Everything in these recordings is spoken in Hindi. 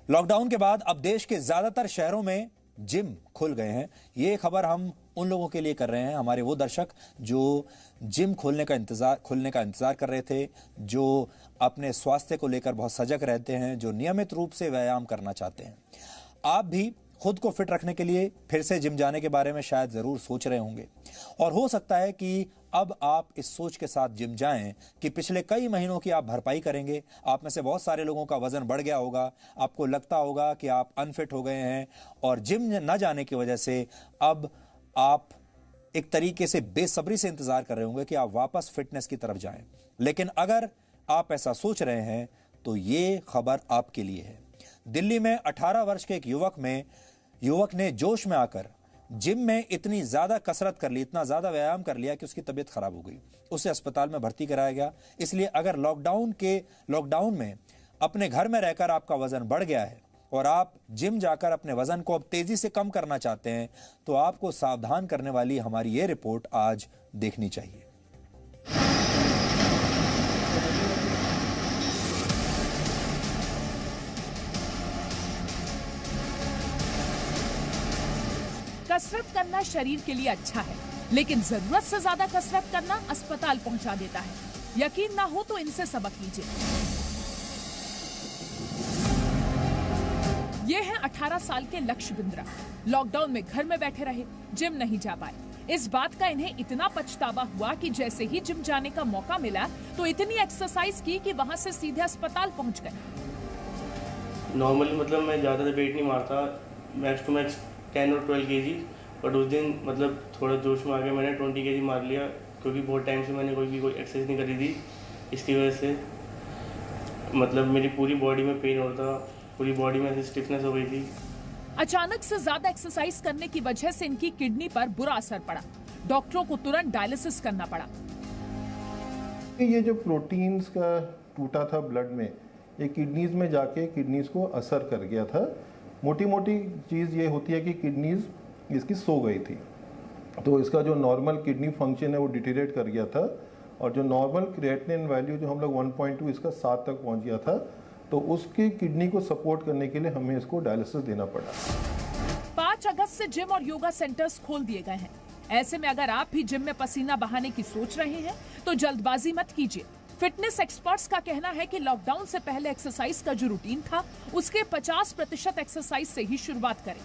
लॉकडाउन के बाद अब देश के ज्यादातर शहरों में जिम खुल गए हैं। ये खबर हम उन लोगों के लिए कर रहे हैं, हमारे वो दर्शक जो जिम खुलने का इंतजार कर रहे थे, जो अपने स्वास्थ्य को लेकर बहुत सजग रहते हैं, जो नियमित रूप से व्यायाम करना चाहते हैं। आप भी खुद को फिट रखने के लिए फिर से जिम जाने के बारे में शायद जरूर सोच रहे होंगे, और हो सकता है कि अब आप इस सोच के साथ जिम जाएं कि पिछले कई महीनों की आप भरपाई करेंगे। आप में से बहुत सारे लोगों का वजन बढ़ गया होगा, आपको लगता होगा कि आप अनफिट हो गए हैं, और जिम न जाने की वजह से अब आप एक तरीके से बेसब्री से इंतजार कर रहे होंगे कि आप वापस फिटनेस की तरफ जाएं। लेकिन अगर आप ऐसा सोच रहे हैं तो ये खबर आपके लिए है। दिल्ली में 18 वर्ष के एक युवक ने जोश में आकर जिम में इतनी ज्यादा कसरत कर ली, इतना ज्यादा व्यायाम कर लिया कि उसकी तबीयत खराब हो गई। उसे अस्पताल में भर्ती कराया गया। इसलिए अगर लॉकडाउन में अपने घर में रहकर आपका वजन बढ़ गया है और आप जिम जाकर अपने वजन को अब तेजी से कम करना चाहते हैं, तो आपको सावधान करने वाली हमारी ये रिपोर्ट आज देखनी चाहिए। कसरत करना शरीर के लिए अच्छा है, लेकिन जरूरत से ज्यादा कसरत करना अस्पताल पहुंचा देता है। यकीन ना हो तो इनसे सबक लीजिए। ये है 18 साल के लक्ष्य बिंद्रा। लॉकडाउन में घर में बैठे रहे, जिम नहीं जा पाए। इस बात का इन्हें इतना पछतावा हुआ कि जैसे ही जिम जाने का मौका मिला तो इतनी एक्सरसाइज की कि वहां से सीधे अस्पताल पहुंच गए। नॉर्मली मतलब मैं ज़्यादा वेट नहीं मारता, मैक्स टू मैक्स 10 और 12 kg, बट उस दिन मतलब थोड़ा जोश में आ गया, मैंने 20 kg मार लिया, क्योंकि बहुत टाइम से मैंने कोई एक्सरसाइज नहीं करी थी। इसकी वजह से मतलब मेरी पूरी बॉडी में पेन होता, पूरी बॉडी में ऐसी स्टिफनेस हो गई थी। अचानक से ज्यादा एक्सरसाइज करने की वजह से इनकी किडनी पर बुरा असर पड़ा। डॉक्टरों को तुरंत डायलिसिस करना पड़ा। ये जो प्रोटीन्स का टूटा था ब्लड में, ये किडनीज में जाके किडनीज को असर कर गया था। मोटी मोटी चीज़ ये होती है कि किडनीज इसकी सो गई थी, तो इसका जो नॉर्मल किडनी फंक्शन है वो डिटेरिएट कर गया था, और जो नॉर्मल क्रिएटिनिन वैल्यू जो हम लोग 1.2 इसका 7 तक पहुंच गया था, तो उसकी किडनी को सपोर्ट करने के लिए हमें इसको डायलिसिस देना पड़ा। 5 अगस्त से जिम और योगा सेंटर्स खोल दिए गए हैं। ऐसे में अगर आप भी जिम में पसीना बहाने की सोच रहे हैं तो जल्दबाजी मत कीजिए। फिटनेस एक्सपर्ट्स का कहना है कि लॉकडाउन से पहले एक्सरसाइज का जो रूटीन था उसके 50% एक्सरसाइज से ही शुरुआत करें।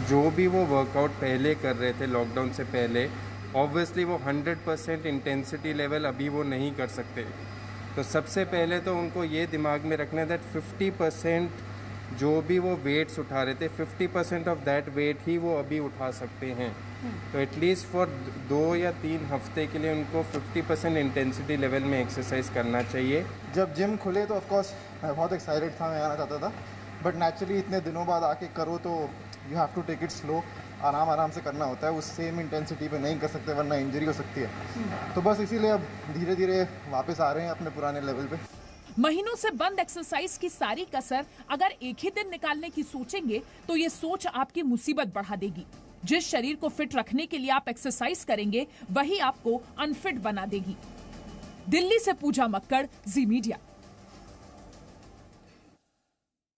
जो भी वो वर्कआउट पहले कर रहे थे लॉकडाउन से पहले, ऑब्वियसली वो 100% इंटेंसिटी लेवल अभी वो नहीं कर सकते। तो सबसे पहले तो उनको ये दिमाग में रखना है दैट 50% जो भी वो वेट्स उठा रहे थे, 50% ऑफ दैट वेट ही वो अभी उठा सकते हैं। तो एटलीस्ट फॉर 2 या 3 हफ्ते के लिए उनको 50% इंटेंसिटी लेवल में एक्सरसाइज करना चाहिए। जब जिम खुले तो ऑफकोर्स मैं बहुत एक्साइटेड था, मैं आना चाहता था, बट नेचुरली इतने दिनों बाद आके करो तो you have to take it slow, आराम से करना होता है। उस सेम इंटेंसिटी पे नहीं कर सकते वरना इंजरी हो सकती है। तो बस इसीलिए अब धीरे धीरे वापस आ रहे हैं अपने पुराने लेवल पे। महीनों से बंद एक्सरसाइज की सारी कसर अगर एक ही दिन निकालने की सोचेंगे तो ये सोच आपकी मुसीबत बढ़ा देगी। जिस शरीर को फिट रखने के लिए आप एक्सरसाइज करेंगे वही आपको अनफिट बना देगी। दिल्ली से पूजा मक्कड़, जी मीडिया।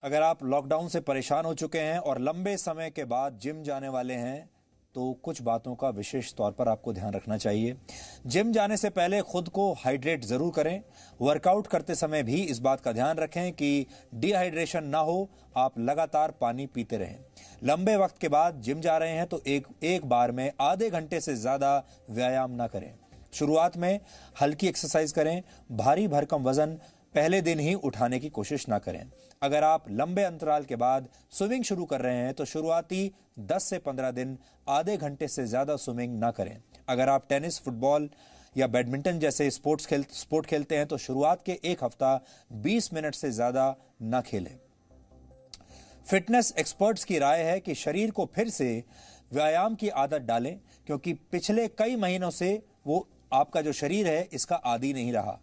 अगर आप लॉकडाउन से परेशान हो चुके हैं और लंबे समय के बाद जिम जाने वाले हैं तो कुछ बातों का विशेष तौर पर आपको ध्यान रखना चाहिए। जिम जाने से पहले खुद को हाइड्रेट जरूर करें। वर्कआउट करते समय भी इस बात का ध्यान रखें कि डिहाइड्रेशन ना हो, आप लगातार पानी पीते रहें। लंबे वक्त के बाद जिम जा रहे हैं तो एक बार में आधे घंटे से ज्यादा व्यायाम ना करें। शुरुआत में हल्की एक्सरसाइज करें। भारी भरकम वजन पहले दिन ही उठाने की कोशिश ना करें। अगर आप लंबे अंतराल के बाद स्विमिंग शुरू कर रहे हैं तो शुरुआती 10 से 15 दिन आधे घंटे से ज्यादा स्विमिंग ना करें। अगर आप टेनिस, फुटबॉल या बैडमिंटन जैसे स्पोर्ट खेलते हैं तो शुरुआत के 1 हफ्ता 20 मिनट से ज्यादा ना खेलें। फिटनेस एक्सपर्ट्स की राय है कि शरीर को फिर से व्यायाम की आदत डालें, क्योंकि पिछले कई महीनों से वो आपका जो शरीर है इसका आदी नहीं रहा।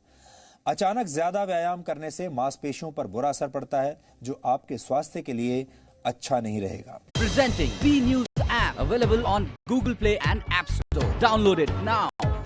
अचानक ज्यादा व्यायाम करने से मांसपेशियों पर बुरा असर पड़ता है, जो आपके स्वास्थ्य के लिए अच्छा नहीं रहेगा। Presenting B News app available on Google Play and App Store. Download it now.